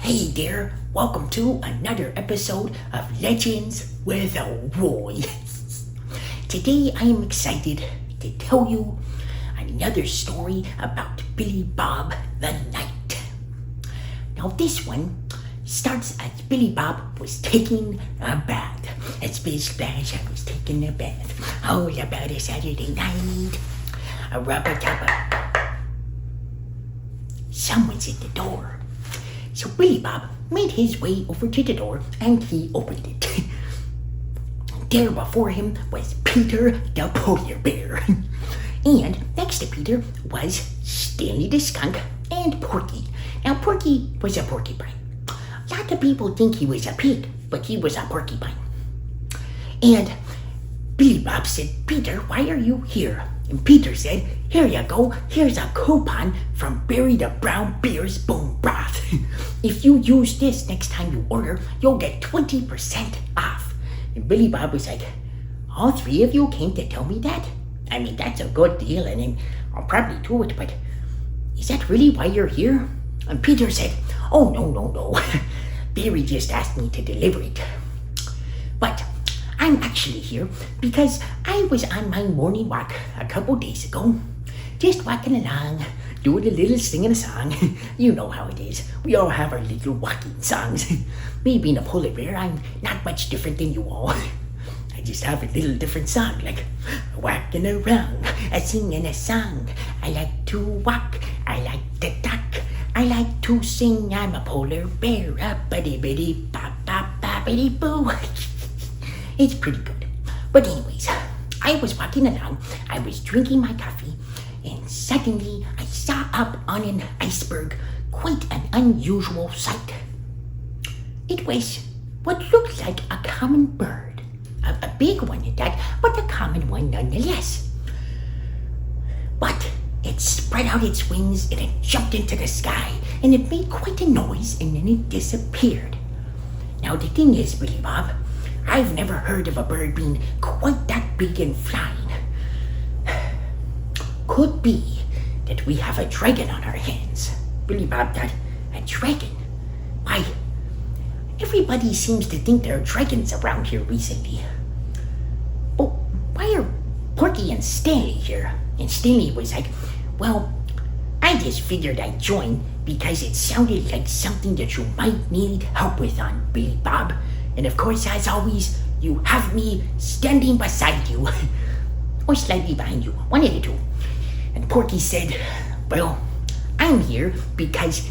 Hey there, welcome to another episode of Legends with Elroy. Today I am excited to tell you another story about Billy Bob the Knight. Now this one starts as Billy Bob was taking a bath. It's Bill Splash, I was taking a bath. All about a Saturday night. A rubber-tubber. Someone's at the door. So Billy Bob made his way over to the door and he opened it. There before him was Peter the polar bear. And next to Peter was Stanley the skunk and Porky. Now Porky was a porcupine. Lots of people think he was a pig, but he was a porcupine. And Billy Bob said, "Peter, why are you here?" And Peter said, "Here you go, here's a coupon from Barry the Brown Bear's Bone Broth. If you use this next time you order, you'll get 20% off." And Billy Bob was like, "All three of you came to tell me that? I mean, that's a good deal, and I'll probably do it, but is that really why you're here?" And Peter said, "Oh, no. Barry just asked me to deliver it. But I'm actually here because I was on my morning walk a couple days ago, just walking along, doing a little singing a song. You know how it is. We all have our little walking songs. Me being a polar bear, I'm not much different than you all. I just have a little different song, like walking around, singing a song. I like to walk, I like to talk, I like to sing. I'm a polar bear, bop-bop-bop-biddy-boo." It's pretty good. But anyways, I was walking along, I was drinking my coffee, and suddenly I saw up on an iceberg quite an unusual sight. It was what looked like a common bird. A big one at that, but a common one nonetheless. But it spread out its wings and it jumped into the sky, and it made quite a noise, and then it disappeared. Now the thing is, Billy Bob, I've never heard of a bird being quite that big and flying. Could be that we have a dragon on our hands. Billy Bob thought, a dragon? Why, everybody seems to think there are dragons around here recently. But why are Porky and Stanley here? And Stanley was like, "Well, I just figured I'd join because it sounded like something that you might need help with on Billy Bob. And of course, as always, you have me standing beside you." Or slightly behind you, one of the two. And Porky said, "Well, I'm here because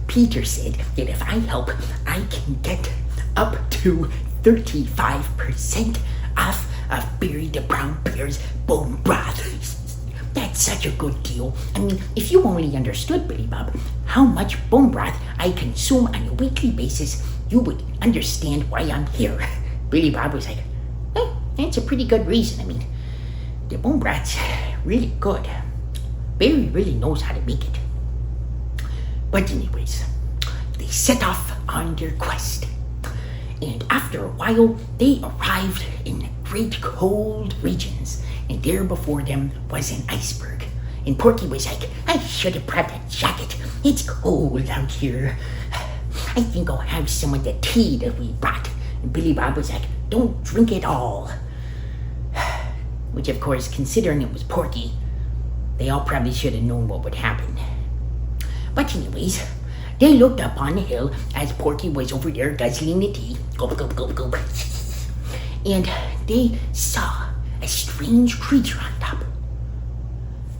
Peter said that if I help, I can get up to 35% off of Barry the Brown Bear's Bone Broth. That's such a good deal. I mean, if you only understood, Billy Bob, how much bone broth I consume on a weekly basis, you would understand why I'm here." Billy Bob was like, that's a pretty good reason. I mean, the bone broth's really good. Barry really knows how to make it. But anyways, they set off on their quest. And after a while, they arrived in great cold regions. And there before them was an iceberg. And Porky was like, "I should have brought a jacket. It's cold out here. I think I'll have some of the tea that we brought." And Billy Bob was like, "Don't drink it all." Which, of course, considering it was Porky, they all probably should have known what would happen. But anyways, they looked up on the hill as Porky was over there guzzling the tea. Gulp, gulp, gulp, gulp. And they saw a strange creature on top.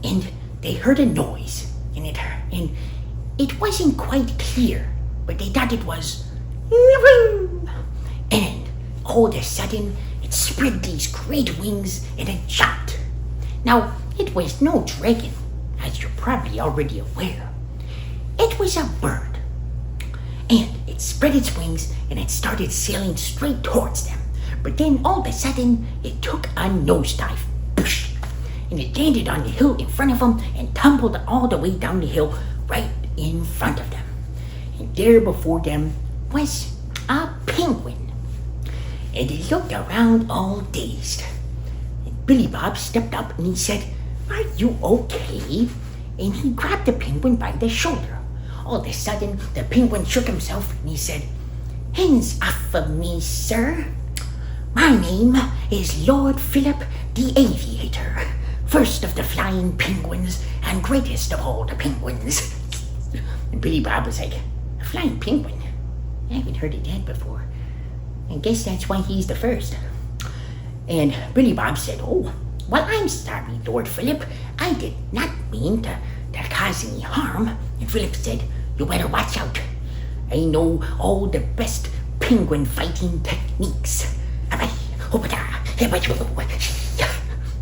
And they heard a noise, and it wasn't quite clear, but they thought it was, and all of a sudden it spread these great wings and it jumped. Now, it was no dragon, as you're probably already aware. It was a bird, and it spread its wings and it started sailing straight towards them. But then all of a sudden it took a nosedive, and it landed on the hill in front of them and tumbled all the way down the hill right in front of them. And there before them was a penguin. And he looked around all dazed. And Billy Bob stepped up and he said, "Are you okay?" And he grabbed the penguin by the shoulder. all of a sudden, the penguin shook himself and he said, "Hands off of me, sir. My name is Lord Philip the Aviator, first of the flying penguins and greatest of all the penguins." And Billy Bob was like, "A flying penguin? I haven't heard of that before. I guess that's why he's the first." And Billy Bob said, "Oh, well, I'm sorry, Lord Philip. I did not mean to cause any harm." And Philip said, "You better watch out. I know all the best penguin fighting techniques."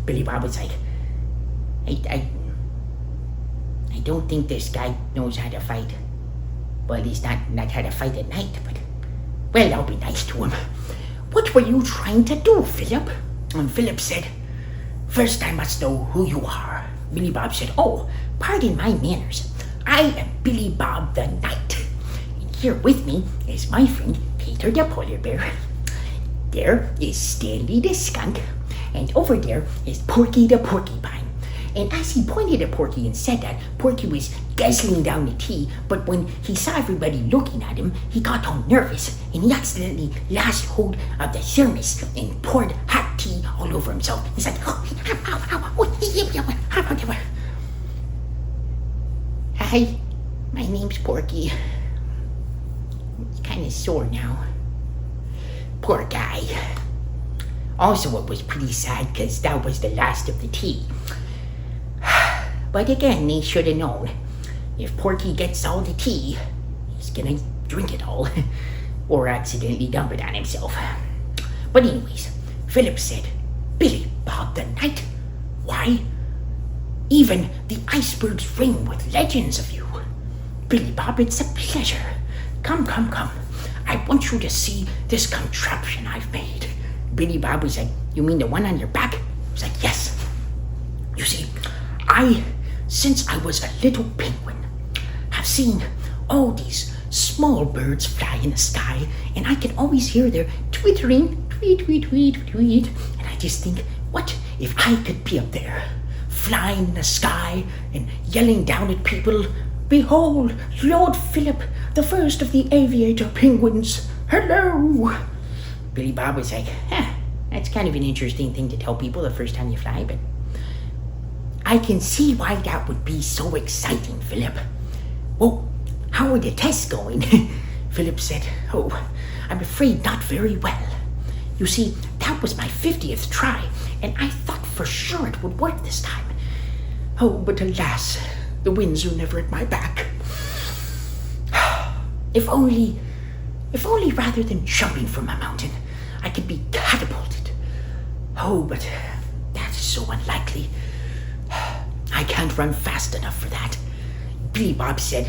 Billy Bob was like, I don't think this guy knows how to fight. Well, at least not how to fight at night, but, well, I'll be nice to him. "What were you trying to do, Philip?" And Philip said, "First, I must know who you are." Billy Bob said, "Oh, pardon my manners. I am Billy Bob the Knight. And here with me is my friend Peter the Polar Bear. There is Stanley the Skunk, and over there is Porky the Porcupine." And as he pointed at Porky and said that, Porky was guzzling down the tea, but when he saw everybody looking at him, he got all nervous, and he accidentally lost hold of the thermos and poured hot tea all over himself. He's like, "Hi, my name's Porky. It's kind of sore now." Poor guy. Also, it was pretty sad because that was the last of the tea. But again, they should have known. If Porky gets all the tea, he's gonna drink it all, or accidentally dump it on himself. But anyways, Philip said, "Billy Bob the Knight? Why, even the icebergs ring with legends of you. Billy Bob, it's a pleasure. Come. I want you to see this contraption I've made." Billy Bob was like, "You mean the one on your back?" I was like, "Yes. You see, since I was a little penguin, have seen all these small birds fly in the sky, and I can always hear their twittering, tweet, tweet, tweet, tweet. And I just think, what if I could be up there, flying in the sky and yelling down at people, 'Behold, Lord Philip, the first of the aviator penguins. Hello!'" Billy Bob was like, "That's kind of an interesting thing to tell people the first time you fly, but I can see why that would be so exciting, Philip. Well, how are the tests going?" Philip said, "Oh, I'm afraid not very well. You see, that was my 50th try, and I thought for sure it would work this time. Oh, but alas, the winds are never at my back. If only rather than jumping from a mountain, I could be catapulted. Oh, but that is so unlikely. I can't run fast enough for that." Billy Bob said,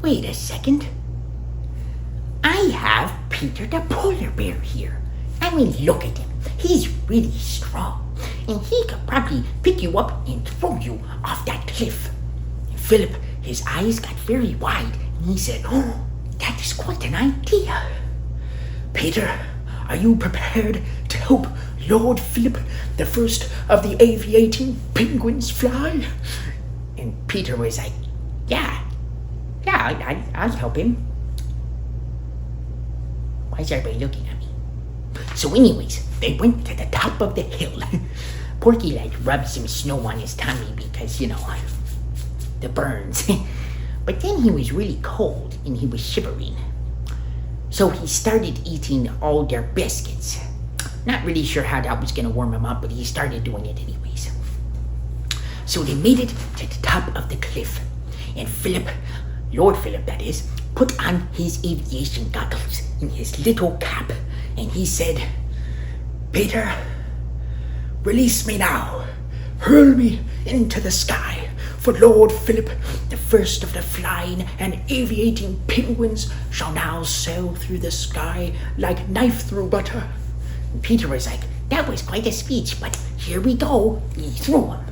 "Wait a second. I have Peter the Polar Bear here. I mean, look at him. He's really strong, and he could probably pick you up and throw you off that cliff." And Philip, his eyes got very wide, and he said, "Oh, that is quite an idea. Peter, are you prepared to help Lord Philip, the first of the aviating penguins, fly?" And Peter was like, Yeah, I'll help him." Why is everybody looking at me? So anyways, they went to the top of the hill. Porky rubbed some snow on his tummy because, the burns. But then he was really cold and he was shivering. So he started eating all their biscuits. Not really sure how that was going to warm him up, but he started doing it anyways. So they made it to the top of the cliff. And Philip, Lord Philip that is, put on his aviation goggles and his little cap. And he said, "Peter, release me now. Hurl me into the sky. For Lord Philip, the first of the flying and aviating penguins, shall now sail through the sky like knife through butter." And Peter was like, "That was quite a speech, but here we go." He threw him,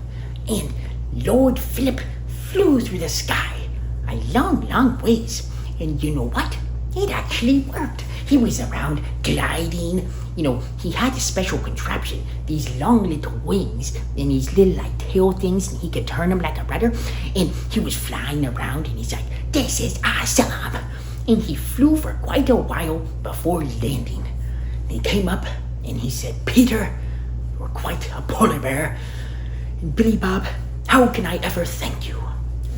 and Lord Philip flew through the sky a long ways. And you know what? It actually worked. He was around gliding he had a special contraption, these long little wings and these little like tail things, and he could turn them like a rudder. And he was flying around, and he's like, "This is awesome!" And he flew for quite a while before landing. He came up and he said, "Peter, you're quite a polar bear. And Billy Bob, how can I ever thank you?"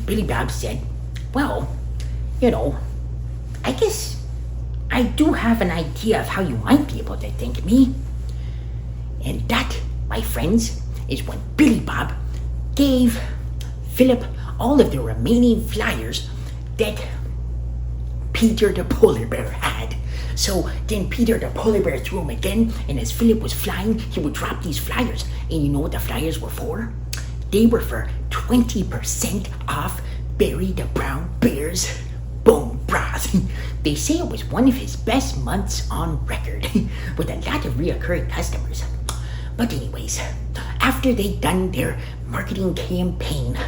Billy Bob said, "Well, I guess I do have an idea of how you might be able to thank me." And that, my friends, is when Billy Bob gave Philip all of the remaining flyers that Peter the polar bear had. So then Peter the polar bear threw them again, and as Philip was flying, he would drop these flyers. And you know what the flyers were for? They were for 20% off Barry the brown bear's bone broth. They say it was one of his best months on record, with a lot of reoccurring customers. But anyways, after they'd done their marketing campaign,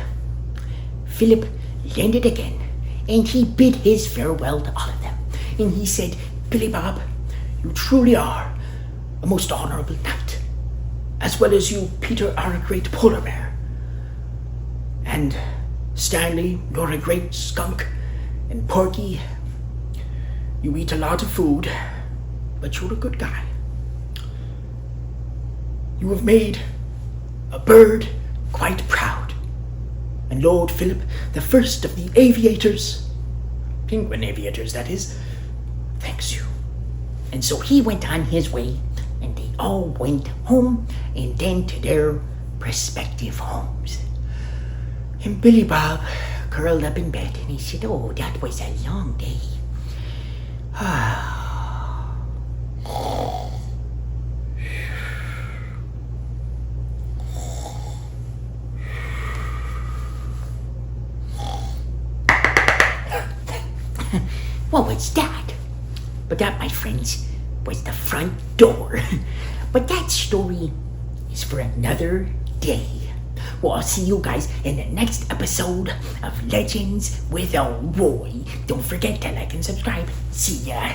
Philip landed again, and he bid his farewell to all of them. And he said, "Billy Bob, you truly are a most honorable knight, as well as you, Peter, are a great polar bear. And Stanley, you're a great skunk. And Porky, you eat a lot of food, but you're a good guy. You have made a bird quite proud. And Lord Philip, the first of the aviators, penguin aviators that is, thanks you." And so he went on his way, and they all went home, and then to their respective homes. And Billy Bob curled up in bed, and he said, "Oh, that was a long day." What was that? But that, my friends, was the front door. But that story is for another day. Well, I'll see you guys in the next episode of Legends with Elroy. Don't forget to like and subscribe. See ya.